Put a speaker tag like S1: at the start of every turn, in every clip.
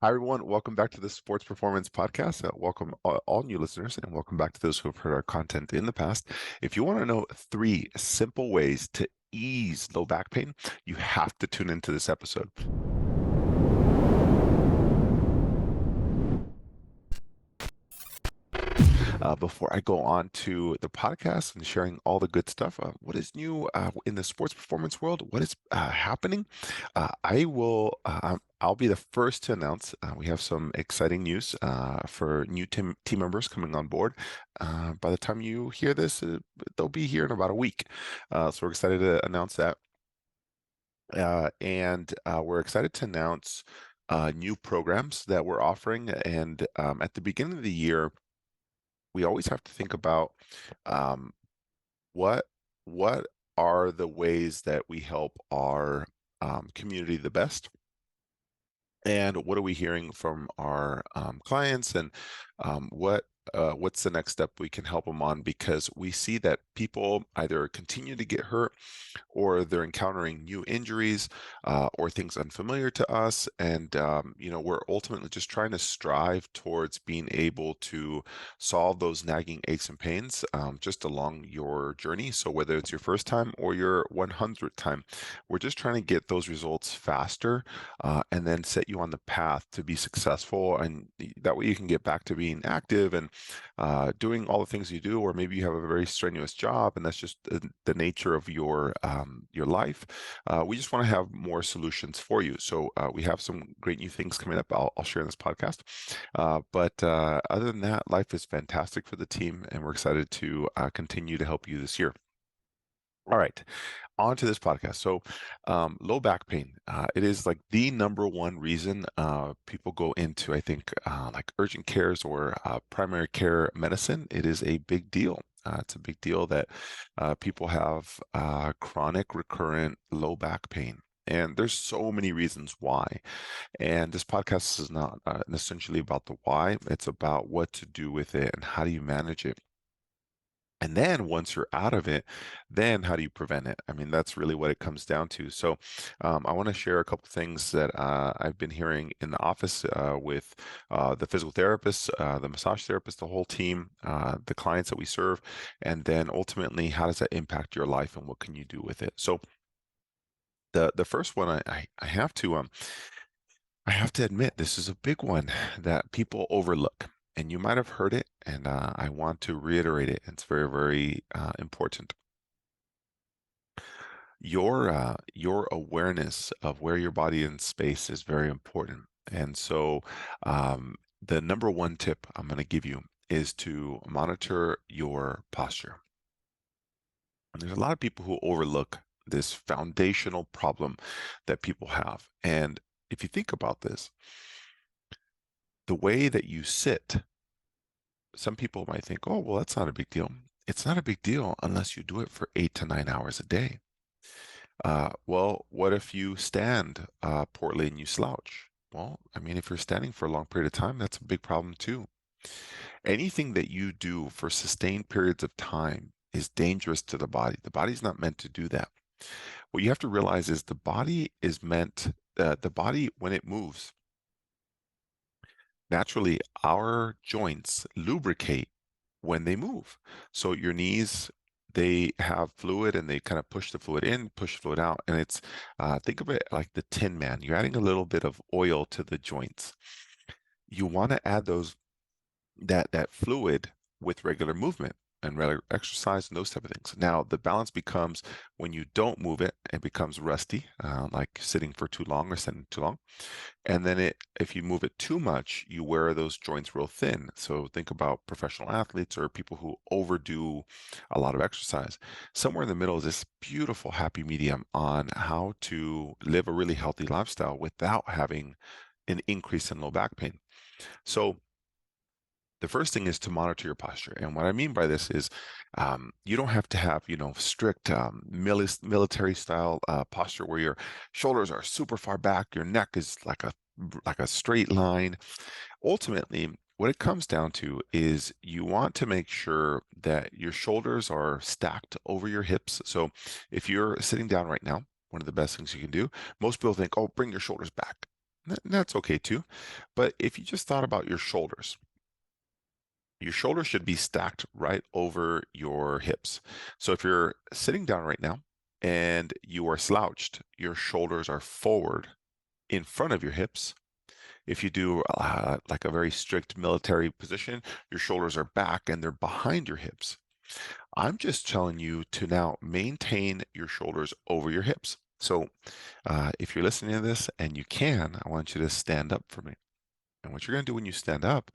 S1: Hi, everyone. Welcome back to the Sports Performance Podcast. Welcome all new listeners, and welcome back to those who have heard our content in the past. If you want to know three simple ways to ease low back pain, you have to tune into this episode. Before I go on to the podcast and sharing all the good stuff, what is new in the sports performance world? What is happening? I'll be the first to announce we have some exciting news for new team members coming on board. By the time you hear this, they'll be here in about a week. So we're excited to announce that. And we're excited to announce new programs that we're offering. And at the beginning of the year, we always have to think about um, what what are the ways that we help our community the best, and what are we hearing from our clients, and what's the next step we can help them on, because we see that people either continue to get hurt or they're encountering new injuries or things unfamiliar to us. And we're ultimately just trying to strive towards being able to solve those nagging aches and pains just along your journey. So whether it's your first time or your 100th time, we're just trying to get those results faster and then set you on the path to be successful. And that way you can get back to being active and doing all the things you do. Or maybe you have a very strenuous job and that's just the nature of your life. We just want to have more solutions for you. So we have some great new things coming up. I'll share in this podcast. But other than that, life is fantastic for the team, and we're excited to continue to help you this year. All right, on to this podcast. So, low back pain, it is like the number one reason people go into, I think, like urgent cares or primary care medicine. It is a big deal. It's a big deal that people have chronic, recurrent low back pain. And there's so many reasons why. And this podcast is not essentially about the why, it's about what to do with it and how do you manage it. And then once you're out of it, then how do you prevent it? I mean, that's really what it comes down to. So I want to share a couple things that I've been hearing in the office with the physical therapists, the massage therapist, the whole team, the clients that we serve, and then ultimately, how does that impact your life and what can you do with it? So the first one I have to admit, this is a big one that people overlook, and you might have heard it, and I want to reiterate it. It's very, very important. Your awareness of where your body in space is very important. And so, the number one tip I'm going to give you is to monitor your posture. And there's a lot of people who overlook this foundational problem that people have. And if you think about this, the way that you sit, some people might think, oh, well, that's not a big deal. It's not a big deal unless you do it for 8 to 9 hours a day. Well, what if you stand poorly and you slouch? Well, I mean, if you're standing for a long period of time, that's a big problem too. Anything that you do for sustained periods of time is dangerous to the body. The body's not meant to do that. What you have to realize is the body, when it moves, naturally, our joints lubricate when they move. So your knees, they have fluid and they kind of push the fluid in, push the fluid out. And it's, think of it like the Tin Man. You're adding a little bit of oil to the joints. You want to add that fluid with regular movement and regular exercise and those type of things. Now, the balance becomes when you don't move it, it becomes rusty, like sitting for too long or sitting too long. And then if you move it too much, you wear those joints real thin. So think about professional athletes or people who overdo a lot of exercise. Somewhere in the middle is this beautiful happy medium on how to live a really healthy lifestyle without having an increase in low back pain. So the first thing is to monitor your posture. And what I mean by this is you don't have to have, strict military style posture where your shoulders are super far back, your neck is like a straight line. Ultimately, what it comes down to is you want to make sure that your shoulders are stacked over your hips. So if you're sitting down right now, one of the best things you can do, most people think, oh, bring your shoulders back. That's okay too. But if you just thought about your shoulders should be stacked right over your hips. So if you're sitting down right now and you are slouched, your shoulders are forward in front of your hips. If you do like a very strict military position, your shoulders are back and they're behind your hips. I'm just telling you to now maintain your shoulders over your hips. So if you're listening to this and you can, I want you to stand up for me. And what you're going to do when you stand up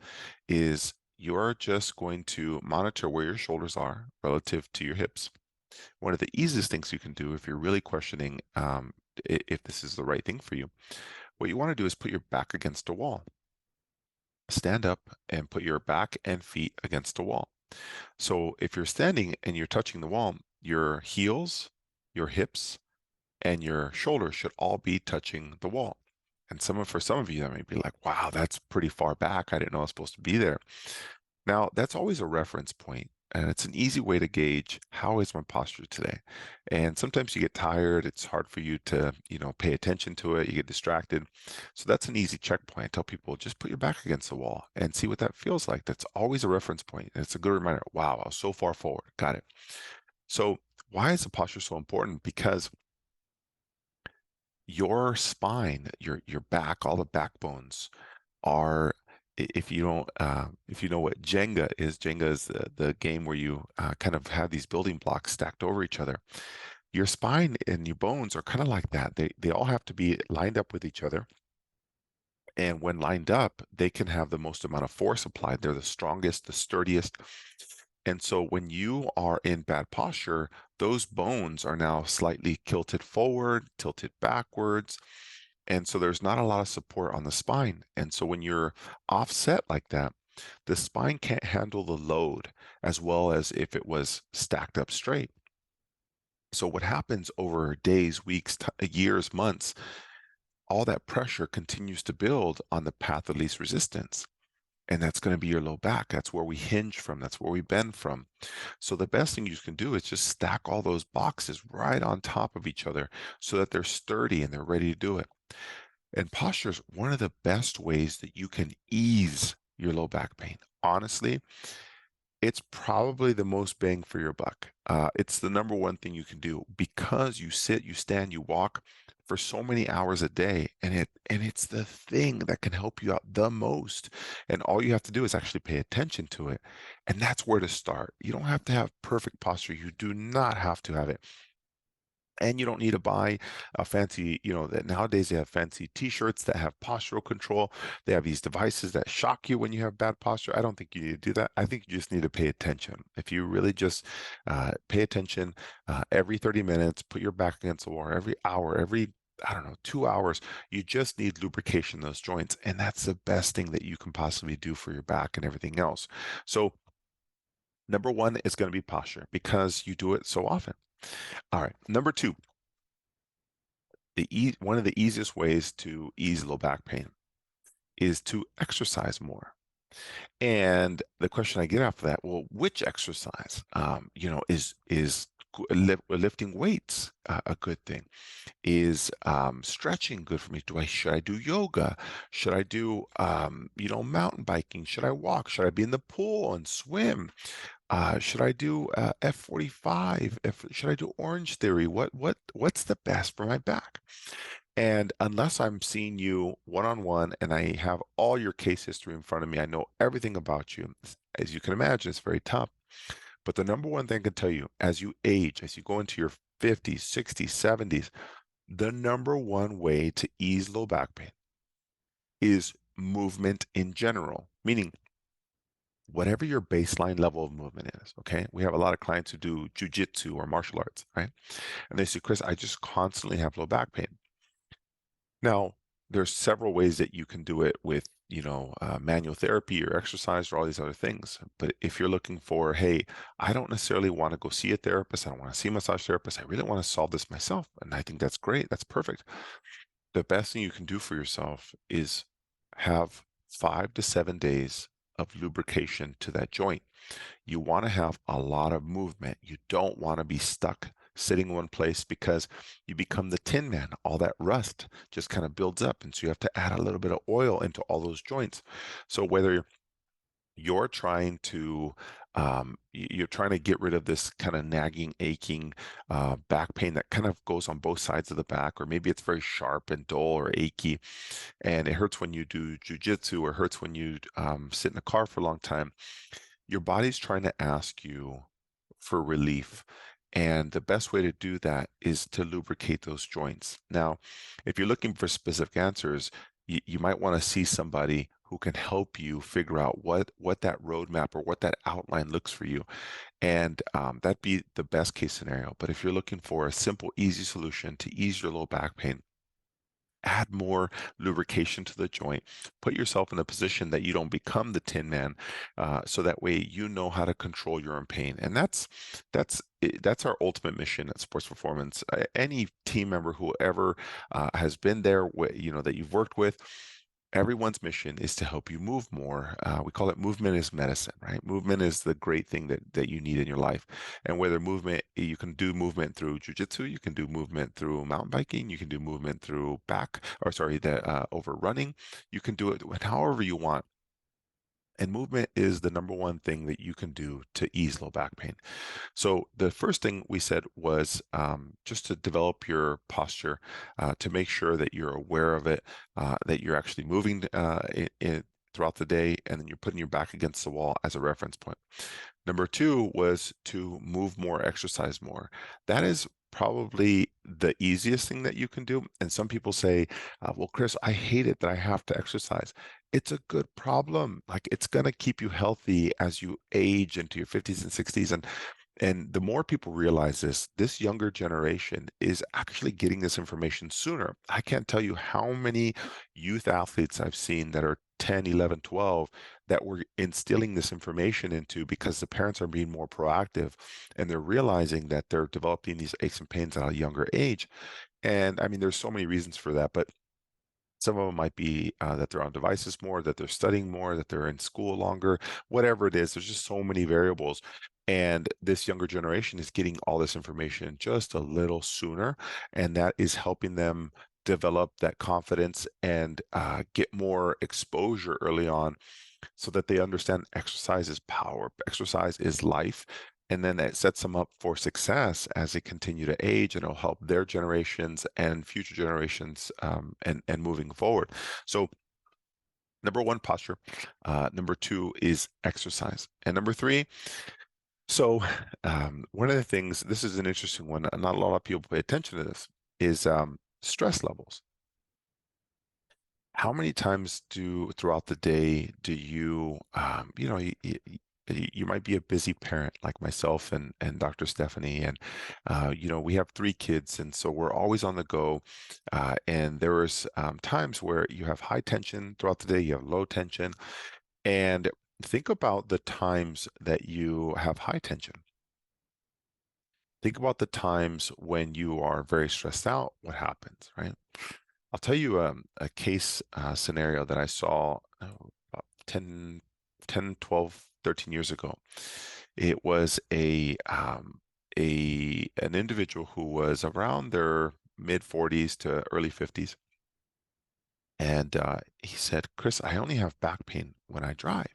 S1: is you're just going to monitor where your shoulders are relative to your hips. One of the easiest things you can do if you're really questioning if this is the right thing for you, what you want to do is put your back against a wall. Stand up and put your back and feet against a wall. So if you're standing and you're touching the wall, your heels, your hips, and your shoulders should all be touching the wall. And for some of you, that may be like, wow, that's pretty far back. I didn't know I was supposed to be there. Now, that's always a reference point, and it's an easy way to gauge how is my posture today. And sometimes you get tired, it's hard for you to, pay attention to it, you get distracted. So that's an easy checkpoint. I tell people just put your back against the wall and see what that feels like. That's always a reference point. And it's a good reminder. Wow, I was so far forward. Got it. So why is the posture so important? Because your spine, your back, all the backbones are if you don't if you know what Jenga is the game where you kind of have these building blocks stacked over each other. Your spine and your bones are kind of like that. They all have to be lined up with each other. And when lined up, they can have the most amount of force applied. They're the strongest, the sturdiest. And so when you are in bad posture, those bones are now slightly tilted forward, tilted backwards. And so there's not a lot of support on the spine. And so when you're offset like that, the spine can't handle the load as well as if it was stacked up straight. So what happens over days, weeks, years, months, all that pressure continues to build on the path of least resistance. And that's going to be your low back. That's where we hinge from. That's where we bend from. So the best thing you can do is just stack all those boxes right on top of each other so that they're sturdy and they're ready to do it. And posture is one of the best ways that you can ease your low back pain. Honestly, it's probably the most bang for your buck. It's the number one thing you can do because you sit, you stand, you walk for so many hours a day, and it's the thing that can help you out the most. And all you have to do is actually pay attention to it, and that's where to start. You don't have to have perfect posture. You do not have to have it. And you don't need to buy a fancy, that nowadays they have fancy t-shirts that have postural control. They have these devices that shock you when you have bad posture. I don't think you need to do that. I think you just need to pay attention. If you really just pay attention every 30 minutes, put your back against the wall every hour, I don't know, 2 hours, you just need lubrication in those joints. And that's the best thing that you can possibly do for your back and everything else. So number one is going to be posture because you do it so often. All right. Number two, one of the easiest ways to ease low back pain is to exercise more. And the question I get after that, well, which exercise? Is lifting weights a good thing? Is stretching good for me? Should I do yoga? Should I do mountain biking? Should I walk? Should I be in the pool and swim? Should I do F45? Should I do Orange Theory? What's the best for my back? And unless I'm seeing you one-on-one and I have all your case history in front of me, I know everything about you. As you can imagine, it's very tough. But the number one thing I can tell you, as you age, as you go into your 50s, 60s, 70s, the number one way to ease low back pain is movement in general, meaning whatever your baseline level of movement is, okay? We have a lot of clients who do jujitsu or martial arts, right? And they say, Chris, I just constantly have low back pain. Now, there's several ways that you can do it with, manual therapy or exercise or all these other things. But if you're looking for, hey, I don't necessarily want to go see a therapist, I don't want to see a massage therapist, I really want to solve this myself. And I think that's great. That's perfect. The best thing you can do for yourself is have 5 to 7 days of lubrication to that joint. You want to have a lot of movement. You don't want to be stuck sitting in one place because you become the tin man. All that rust just kind of builds up. And so you have to add a little bit of oil into all those joints. So whether you're trying to you're trying to get rid of this kind of nagging, aching back pain that kind of goes on both sides of the back, or maybe it's very sharp and dull or achy, and it hurts when you do jujitsu or hurts when you sit in a car for a long time. Your body's trying to ask you for relief. And the best way to do that is to lubricate those joints. Now, if you're looking for specific answers, you might want to see somebody who can help you figure out what that roadmap or what that outline looks for you. And that'd be the best case scenario. But if you're looking for a simple, easy solution to ease your low back pain, add more lubrication to the joint. Put yourself in a position that you don't become the tin man, so that way you know how to control your own pain. And that's our ultimate mission at Sports Performance. Any team member who ever has been there, that you've worked with. Everyone's mission is to help you move more. We call it movement is medicine, right? Movement is the great thing that you need in your life. And whether movement, you can do movement through jujitsu, you can do movement through mountain biking, you can do movement through over running. You can do it however you want. And movement is the number one thing that you can do to ease low back pain. So the first thing we said was just to develop your posture, to make sure that you're aware of it, that you're actually moving throughout the day, and then you're putting your back against the wall as a reference point. Number two was to move more, exercise more. That is probably the easiest thing that you can do. And some people say, well, Chris, I hate it that I have to exercise. It's a good problem. Like, it's going to keep you healthy as you age into your 50s and 60s. And the more people realize this younger generation is actually getting this information sooner. I can't tell you how many youth athletes I've seen that are 10, 11, 12 that we're instilling this information into because the parents are being more proactive, and they're realizing that they're developing these aches and pains at a younger age. And I mean, there's so many reasons for that, but some of them might be that they're on devices more, that they're studying more, that they're in school longer, whatever it is. There's just so many variables. And this younger generation is getting all this information just a little sooner. And that is helping them develop that confidence and get more exposure early on, so that they understand exercise is power, exercise is life. And then it sets them up for success as they continue to age, and it'll help their generations and future generations, and moving forward. So, number one, posture. Number two is exercise. And number three, so one of the things, this is an interesting one, and not a lot of people pay attention to this, is stress levels. How many times throughout the day do you, you might be a busy parent like myself and Dr. Stephanie, and we have three kids, and so we're always on the go. And there's times where you have high tension throughout the day, you have low tension, and think about the times that you have high tension. Think about the times when you are very stressed out. What happens, right? I'll tell you a case scenario that I saw about 10, 12, 13 years ago. It was an individual who was around their mid 40s to early 50s. And he said, Chris, I only have back pain when I drive.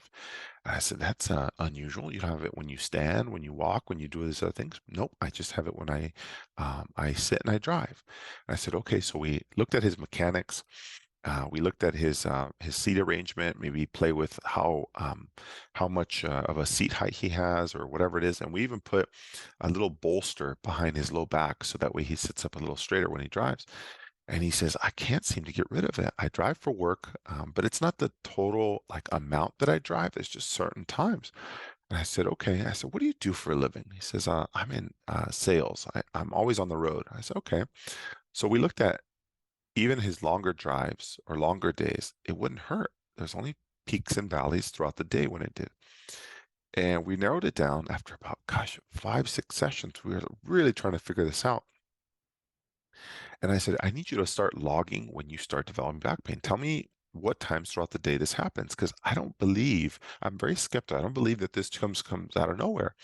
S1: And I said, that's unusual. You don't have it when you stand, when you walk, when you do these other things. Nope, I just have it when I sit and I drive. And I said, okay. So we looked at his mechanics. We looked at his seat arrangement, maybe play with how much of a seat height he has or whatever it is. And we even put a little bolster behind his low back so that way he sits up a little straighter when he drives. And he says, I can't seem to get rid of it. I drive for work, but it's not the total like amount that I drive. It's just certain times. And I said, okay. I said, what do you do for a living? He says, I'm in sales. I'm always on the road. I said, okay. So we looked at even his longer drives or longer days. It wouldn't hurt. There's only peaks and valleys throughout the day when it did. And we narrowed it down after about, gosh, 5, 6 sessions. We were really trying to figure this out. And I said, I need you to start logging when you start developing back pain. Tell me what times throughout the day this happens, because I'm very skeptical. I don't believe that this comes out of nowhere.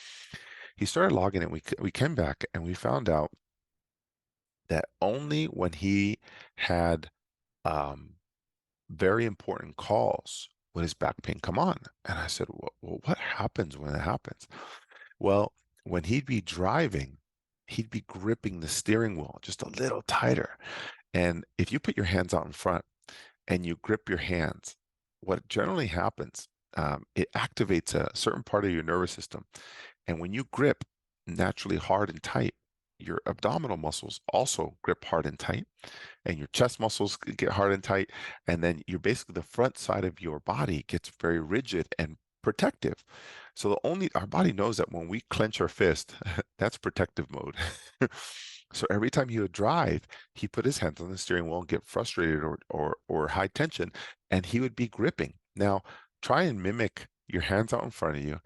S1: He started logging it. We came back and we found out that only when he had um, very important calls would his back pain come on. And I said, well, what happens when it happens? Well, when he'd be driving, he'd be gripping the steering wheel just a little tighter. And if you put your hands out in front and you grip your hands, what generally happens, it activates a certain part of your nervous system. And when you grip naturally hard and tight, your abdominal muscles also grip hard and tight, and your chest muscles get hard and tight. And then you're basically the front side of your body gets very rigid and protective. So our body knows that when we clench our fist, that's protective mode. So every time he would drive, he put his hands on the steering wheel and get frustrated or high tension, and he would be gripping. Now, try and mimic your hands out in front of you,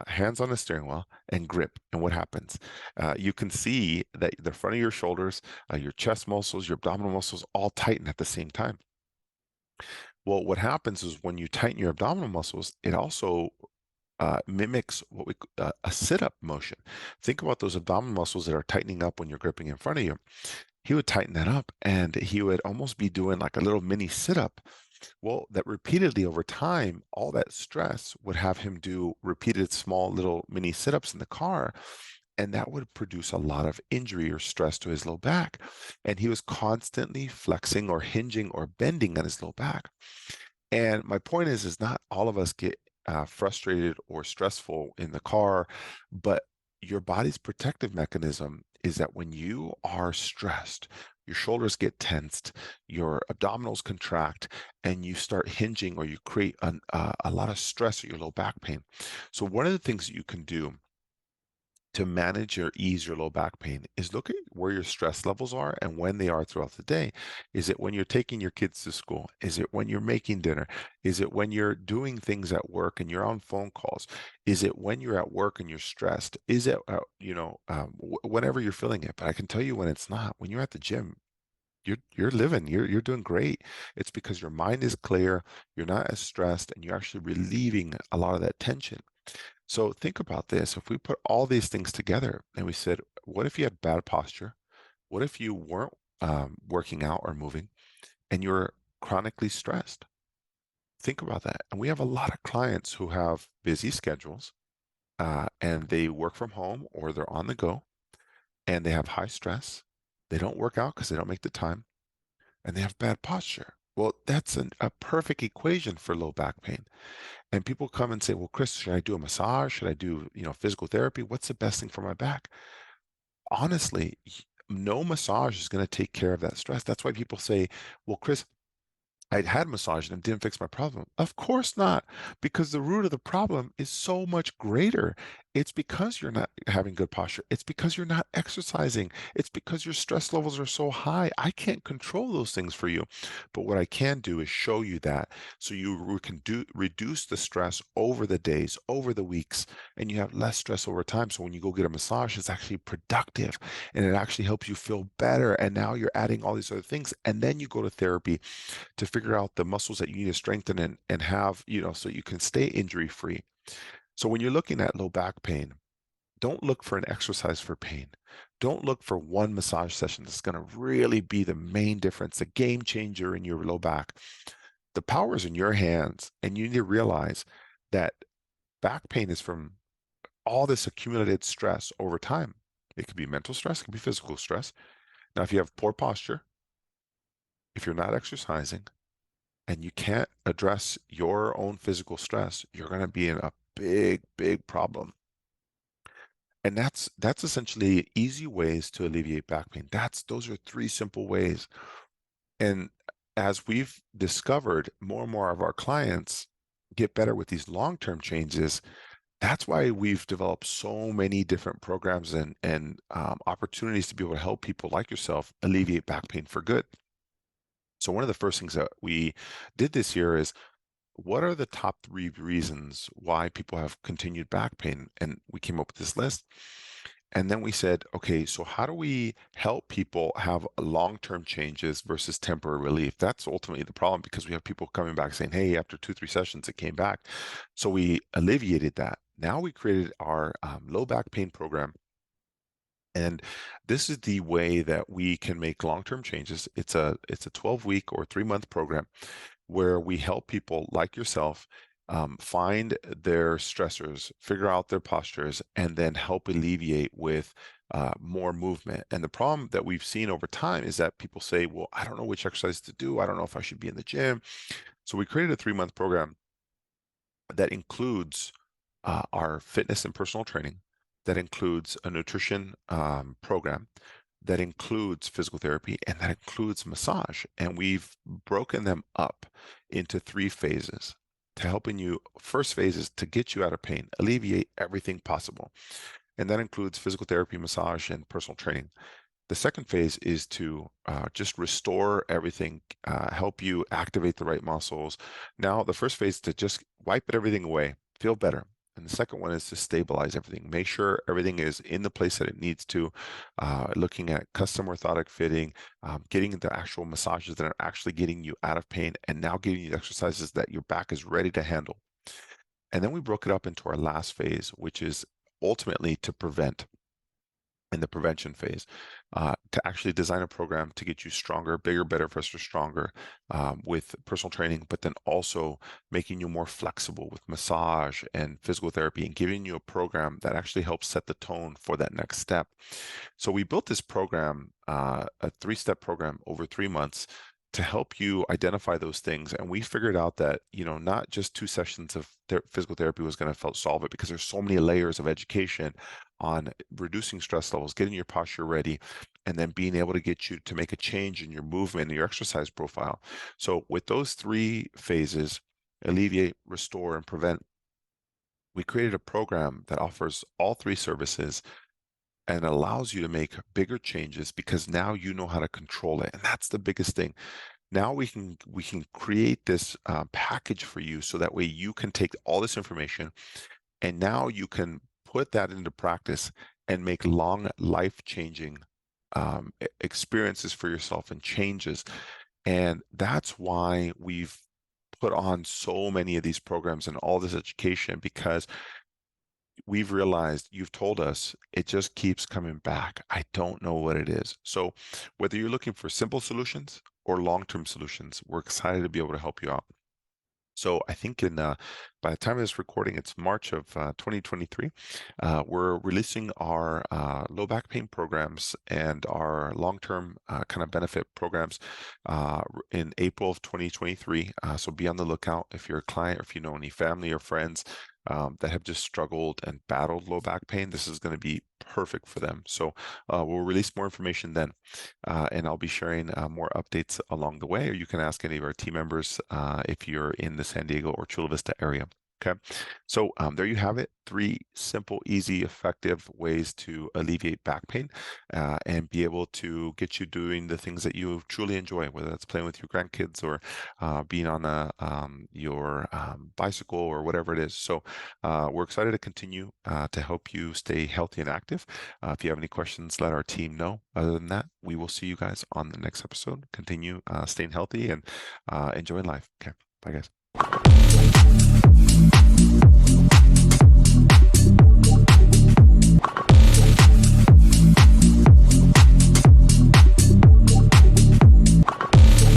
S1: hands on the steering wheel, and grip. And what happens? You can see that the front of your shoulders, your chest muscles, your abdominal muscles all tighten at the same time. Well, what happens is when you tighten your abdominal muscles, it also mimics a sit-up motion. Think about those abdominal muscles that are tightening up when you're gripping in front of you. He would tighten that up and he would almost be doing like a little mini sit-up. Well, that repeatedly over time, all that stress would have him do repeated small little mini sit-ups in the car. And that would produce a lot of injury or stress to his low back. And he was constantly flexing or hinging or bending on his low back. And my point is not all of us get frustrated or stressful in the car, but your body's protective mechanism is that when you are stressed, your shoulders get tensed, your abdominals contract, and you start hinging or you create a lot of stress or your low back pain. So one of the things that you can do to manage or ease your low back pain is look at where your stress levels are and when they are throughout the day. Is it when you're taking your kids to school? Is it when you're making dinner? Is it when you're doing things at work and you're on phone calls? Is it when you're at work and you're stressed? Is it, whenever you're feeling it? But I can tell you when it's not. When you're at the gym, you're living, you're doing great. It's because your mind is clear, you're not as stressed, and you're actually relieving a lot of that tension. So think about this. If we put all these things together and we said, what if you had bad posture? What if you weren't working out or moving and you're chronically stressed? Think about that. And we have a lot of clients who have busy schedules and they work from home or they're on the go and they have high stress. They don't work out because they don't make the time and they have bad posture. Well, that's a perfect equation for low back pain. And people come and say, well, Chris, should I do a massage? Should I do, physical therapy? What's the best thing for my back? Honestly, no massage is going to take care of that stress. That's why people say, well, Chris, I'd had massage and it didn't fix my problem. Of course not, because the root of the problem is so much greater. It's because you're not having good posture. It's because you're not exercising. It's because your stress levels are so high. I can't control those things for you. But what I can do is show you that so you can reduce the stress over the days, over the weeks, and you have less stress over time. So when you go get a massage, it's actually productive and it actually helps you feel better. And now you're adding all these other things. And then you go to therapy to figure out the muscles that you need to strengthen and have, so you can stay injury free. So when you're looking at low back pain, don't look for an exercise for pain. Don't look for one massage session that's going to really be the main difference, the game changer in your low back. The power is in your hands, and you need to realize that back pain is from all this accumulated stress over time. It could be mental stress, it could be physical stress. Now, if you have poor posture, if you're not exercising, and you can't address your own physical stress, you're going to be in a big, big problem. And that's essentially easy ways to alleviate back pain. Those are three simple ways. And as we've discovered, more and more of our clients get better with these long-term changes. That's why we've developed so many different programs and opportunities to be able to help people like yourself alleviate back pain for good. So one of the first things that we did this year is what are the top three reasons why people have continued back pain? And we came up with this list. And then we said, okay, so how do we help people have long-term changes versus temporary relief? That's ultimately the problem because we have people coming back saying, hey, after 2, 3 sessions, it came back. So we alleviated that. now we created our low back pain program. And this is the way that we can make long-term changes. It's a 12-week or 3-month program where we help people like yourself find their stressors, figure out their postures, and then help alleviate with more movement. And the problem that we've seen over time is that people say, well, I don't know which exercise to do. I don't know if I should be in the gym. So we created a 3-month program that includes our fitness and personal training, that includes a nutrition program, that includes physical therapy, and that includes massage. And we've broken them up into 3 phases to helping you. First phase is to get you out of pain, alleviate everything possible. And that includes physical therapy, massage, and personal training. The second phase is to just restore everything, help you activate the right muscles. Now, the first phase is to just wipe everything away, feel better. And the second one is to stabilize everything, make sure everything is in the place that it needs to, looking at custom orthotic fitting, getting the actual massages that are actually getting you out of pain, and now getting you exercises that your back is ready to handle. And then we broke it up into our last phase, which is ultimately to prevent, in the prevention phase, to actually design a program to get you stronger, bigger, better, faster, stronger with personal training, but then also making you more flexible with massage and physical therapy and giving you a program that actually helps set the tone for that next step. So we built this program, a 3-step program over 3 months to help you identify those things. And we figured out that, not just 2 sessions of physical therapy was going to solve it, because there's so many layers of education on reducing stress levels, getting your posture ready, and then being able to get you to make a change in your movement and your exercise profile. So with those 3 phases, alleviate, restore, and prevent, we created a program that offers all 3 services and allows you to make bigger changes, because now you know how to control it. And that's the biggest thing. Now we can create this package for you, so that way you can take all this information and now you can put that into practice and make long life-changing experiences for yourself and changes. And that's why we've put on so many of these programs and all this education, because we've realized, you've told us, it just keeps coming back. I don't know what it is. So whether you're looking for simple solutions or long-term solutions, we're excited to be able to help you out. So I think by the time of this recording, it's March of 2023. We're releasing our low back pain programs and our long-term kind of benefit programs in April of 2023. So be on the lookout if you're a client, or if you know any family or friends that have just struggled and battled low back pain. This is going to be perfect for them. So we'll release more information then, and I'll be sharing more updates along the way, or you can ask any of our team members if you're in the San Diego or Chula Vista area. Okay, so there you have it. 3 simple, easy, effective ways to alleviate back pain and be able to get you doing the things that you truly enjoy, whether that's playing with your grandkids or being on your bicycle or whatever it is. So we're excited to continue to help you stay healthy and active. If you have any questions, let our team know. Other than that, we will see you guys on the next episode. Continue staying healthy and enjoying life. Okay, bye guys.